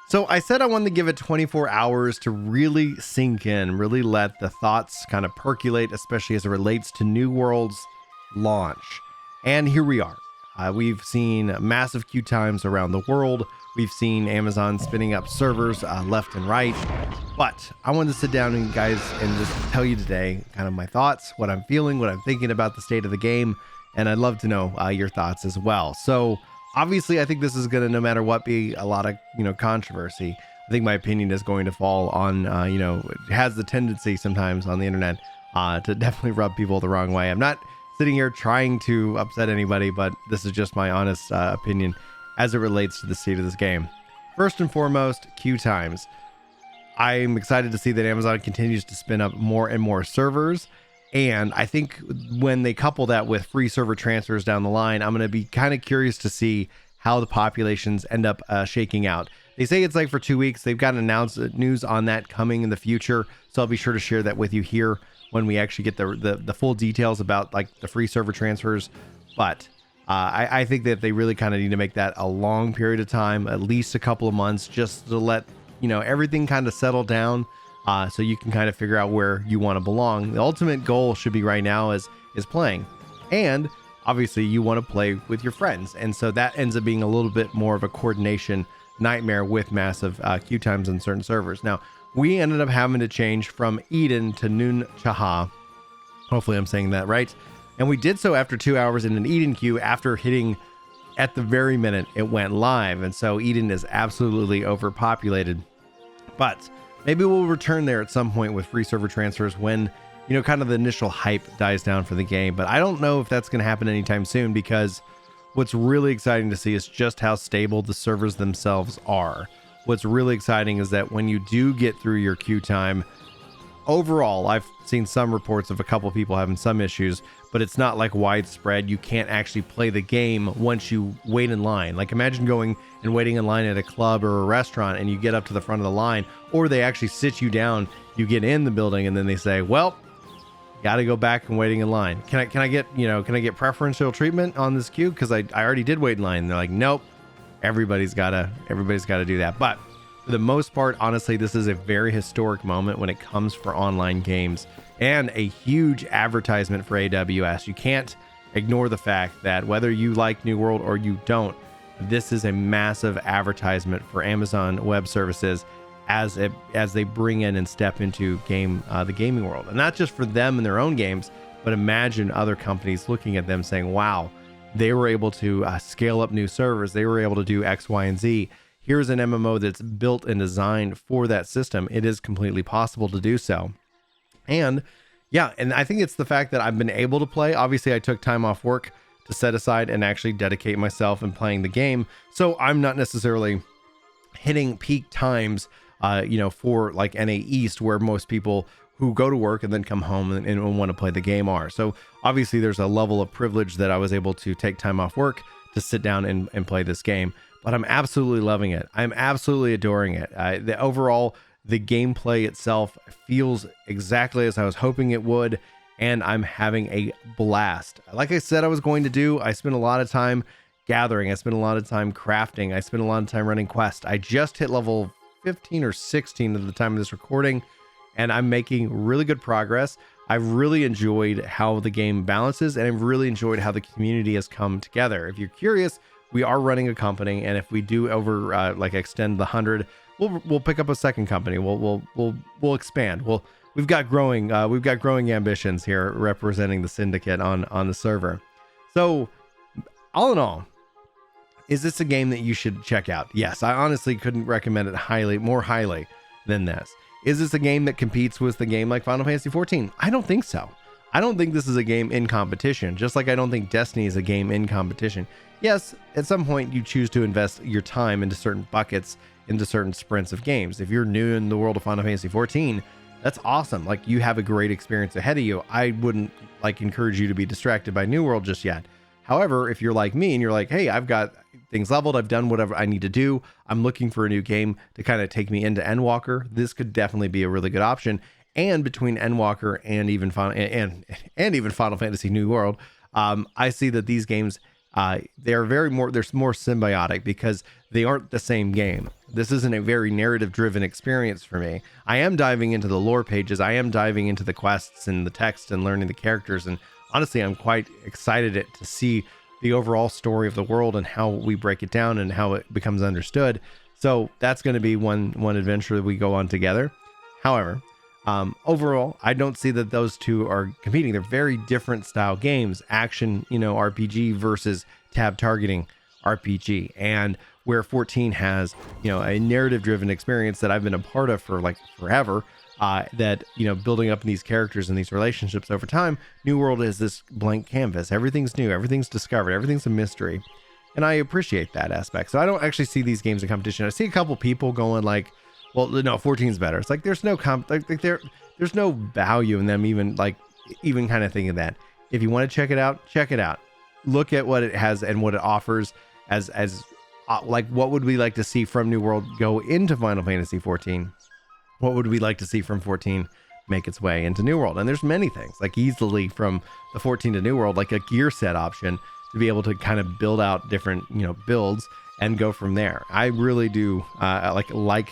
So I said I wanted to give it 24 hours to really sink in, really let the thoughts kind of percolate, especially as it relates to New World's launch. And here we are. We've seen massive queue times around the world. We've seen Amazon spinning up servers left and right. But I wanted to sit down and guys and just tell you today kind of my thoughts, what I'm feeling, what I'm thinking about the state of the game. And I'd love to know your thoughts as well. So obviously, I think this is going to, no matter what, be a lot of, controversy. I think my opinion is going to fall on, it has the tendency sometimes on the internet to definitely rub people the wrong way. I'm not sitting here trying to upset anybody, but this is just my honest opinion as it relates to the state of this game. First and foremost, queue times. I'm excited to see that Amazon continues to spin up more and more servers. And I think when they couple that with free server transfers down the line, I'm going to be kind of curious to see how the populations end up shaking out. They say it's like for 2 weeks. They've got announced news on that coming in the future. So I'll be sure to share that with you here when we actually get the full details about like the free server transfers. But I think that they really kind of need to make that a long period of time, at least a couple of months, just to let, everything kind of settle down. So you can kind of figure out where you want to belong. The ultimate goal should be right now is playing. And obviously you want to play with your friends. And so that ends up being a little bit more of a coordination nightmare with massive queue times in certain servers. Now, we ended up having to change from Eden to Noon Chaha. Hopefully I'm saying that right. And we did so after 2 hours in an Eden queue after hitting at the very minute it went live. And so Eden is absolutely overpopulated. But maybe we'll return there at some point with free server transfers when, kind of the initial hype dies down for the game. But I don't know if that's going to happen anytime soon, because what's really exciting to see is just how stable the servers themselves are. What's really exciting is that when you do get through your queue time, overall, I've seen some reports of a couple people having some issues, but it's not like widespread. You can't actually play the game once you wait in line. Like imagine going and waiting in line at a club or a restaurant and you get up to the front of the line, or they actually sit you down, you get in the building and then they say, well, got to go back and waiting in line. Can I get preferential treatment on this queue? Cause I already did wait in line. And they're like, nope, everybody's gotta do that. But for the most part, honestly, this is a very historic moment when it comes for online games and a huge advertisement for AWS. You can't ignore the fact that whether you like New World or you don't, this is a massive advertisement for Amazon Web Services as they bring in and step into the gaming world. And not just for them and their own games, but imagine other companies looking at them saying, wow, they were able to scale up new servers. They were able to do X, Y, and Z. Here's an MMO that's built and designed for that system. It is completely possible to do so. And yeah, and I think it's the fact that I've been able to play. Obviously, I took time off work to set aside and actually dedicate myself in playing the game. So I'm not necessarily hitting peak times, for like NA East, where most people who go to work and then come home and want to play the game are. So obviously there's a level of privilege that I was able to take time off work to sit down and play this game. But I'm absolutely loving it. I'm absolutely adoring it. The gameplay itself feels exactly as I was hoping it would, and I'm having a blast. Like I said I was going to do, I spent a lot of time gathering. I spent a lot of time crafting. I spent a lot of time running quests. I just hit level 15 or 16 at the time of this recording, and I'm making really good progress. I've really enjoyed how the game balances, and I've really enjoyed how the community has come together. If you're curious, we are running a company, and if we do extend the 100, we'll pick up a second company. We'll expand. We've got growing ambitions here representing the syndicate on the server. So all in all, is this a game that you should check out? Yes, I honestly couldn't recommend it more highly than this. Is this a game that competes with the game like Final Fantasy XIV? I don't think so. I don't think this is a game in competition, just like I don't think Destiny is a game in competition. Yes, at some point you choose to invest your time into certain buckets, into certain sprints of games. If you're new in the world of Final Fantasy XIV, that's awesome. Like, you have a great experience ahead of you. I wouldn't encourage you to be distracted by New World just yet. However, if you're like me and you're like, hey, I've got things leveled, I've done whatever I need to do, I'm looking for a new game to kind of take me into Endwalker, this could definitely be a really good option. And between Endwalker and even Final Fantasy New World, I see that these games they're there's more symbiotic because they aren't the same game. This isn't a very narrative driven experience for me. I am diving into the lore pages. I am diving into the quests and the text and learning the characters. And honestly, I'm quite excited to see the overall story of the world and how we break it down and how it becomes understood. So that's going to be one adventure that we go on together. However, overall, I don't see that those two are competing. They're very different style games. Action, RPG versus tab targeting RPG. And where 14 has, a narrative driven experience that I've been a part of for like forever, that, building up these characters and these relationships over time, New World is this blank canvas. Everything's new, everything's discovered, everything's a mystery. And I appreciate that aspect. So I don't actually see these games in competition. I see a couple people going like, well, no, 14 is better. It's like there's no there's no value in them even kind of thinking that. If you want to check it out. Look at what it has and what it offers as what would we like to see from New World go into Final Fantasy 14? What would we like to see from 14 make its way into New World? And there's many things, like easily from the 14 to New World, like a gear set option to be able to kind of build out different, builds and go from there. I really do I like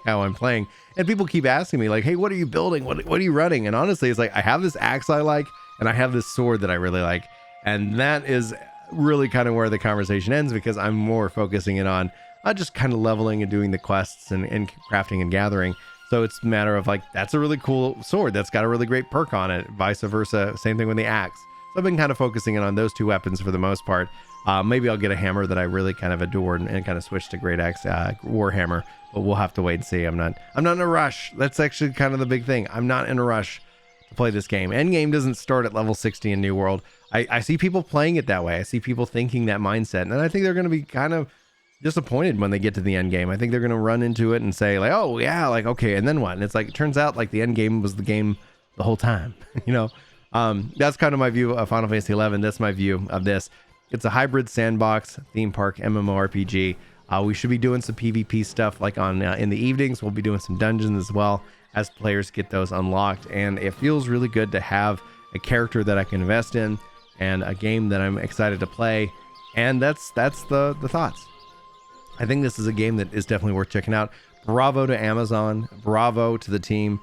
how I'm playing. And people keep asking me like, hey, what are you building? What are you running? And honestly, it's like, I have this axe I like, and I have this sword that I really like. And that is really kind of where the conversation ends, because I'm more focusing it on just kind of leveling and doing the quests and crafting and gathering. So it's a matter of like, that's a really cool sword that's got a really great perk on it, vice versa. Same thing with the axe. So I've been kind of focusing in on those two weapons for the most part. Maybe I'll get a hammer that I really kind of adore and kind of switch to Great Axe Warhammer, but we'll have to wait and see. I'm not in a rush. That's actually kind of the big thing. I'm not in a rush to play this game. Endgame doesn't start at level 60 in New World. I see people playing it that way. I see people thinking that mindset, and I think they're going to be kind of disappointed when they get to the end game. I think they're going to run into it and say like, oh yeah, like, okay, and then what? And it's like, it turns out like the end game was the game the whole time. That's kind of my view of Final Fantasy XI. That's my view of this. It's a hybrid sandbox theme park MMORPG. We should be doing some PvP stuff like on in the evenings. We'll be doing some dungeons as well as players get those unlocked. And it feels really good to have a character that I can invest in and a game that I'm excited to play. And that's the thoughts. I think this is a game that is definitely worth checking out. Bravo to Amazon. Bravo to the team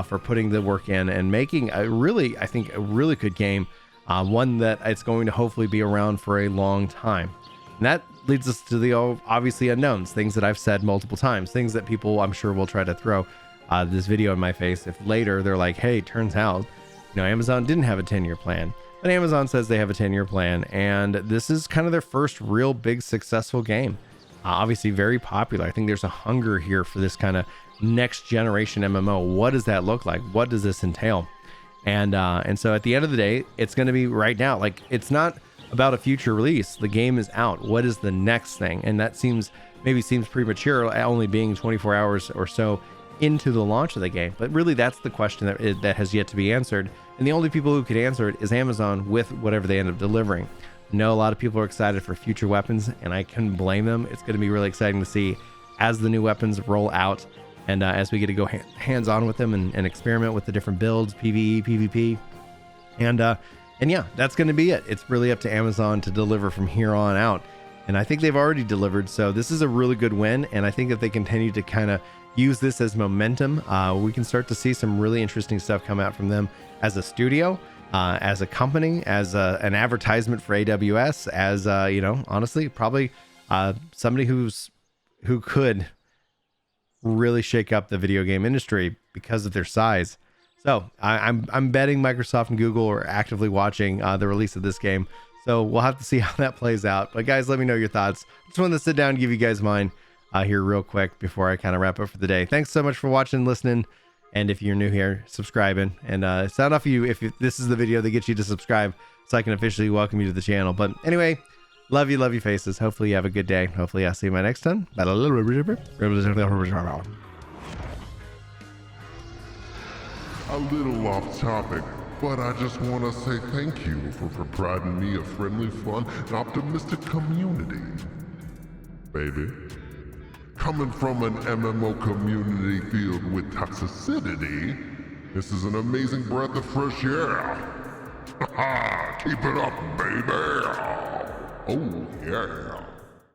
for putting the work in and making a really good game. One that it's going to hopefully be around for a long time. And that leads us to the obviously unknowns, things that I've said multiple times, things that people I'm sure will try to throw this video in my face if later they're like, hey, turns out, Amazon didn't have a 10-year plan. But Amazon says they have a 10-year plan, and this is kind of their first real big successful game. Obviously very popular. I think there's a hunger here for this kind of next generation MMO. What does that look like? What does this entail? And so at the end of the day, it's going to be right now. Like, it's not about a future release. The game is out. What is the next thing? And that seems premature, only being 24 hours or so into the launch of the game. But really, that's the question that has yet to be answered. And the only people who could answer it is Amazon with whatever they end up delivering. I know a lot of people are excited for future weapons, and I couldn't blame them. It's going to be really exciting to see as the new weapons roll out, and as we get to go hands-on with them and experiment with the different builds, PvE, PvP. And yeah, that's going to be it. It's really up to Amazon to deliver from here on out. And I think they've already delivered, so this is a really good win. And I think if they continue to kind of use this as momentum, we can start to see some really interesting stuff come out from them as a studio, as a company, as an advertisement for AWS, as honestly, probably somebody who could really shake up the video game industry because of their size. So I'm betting Microsoft and Google are actively watching the release of this game. So we'll have to see how that plays out. But guys, let me know your thoughts. Just wanted to sit down and give you guys mine here real quick before I kind of wrap up for the day. Thanks so much for watching, listening. And if you're new here, subscribing. And sound off you if this is the video that gets you to subscribe so I can officially welcome you to the channel. But anyway, love you faces. Hopefully you have a good day. Hopefully I'll see you my next time. A little off topic, but I just want to say thank you for providing me a friendly, fun, and optimistic community. Baby. Coming from an MMO community filled with toxicity, this is an amazing breath of fresh air. Keep it up, baby! Oh, yeah.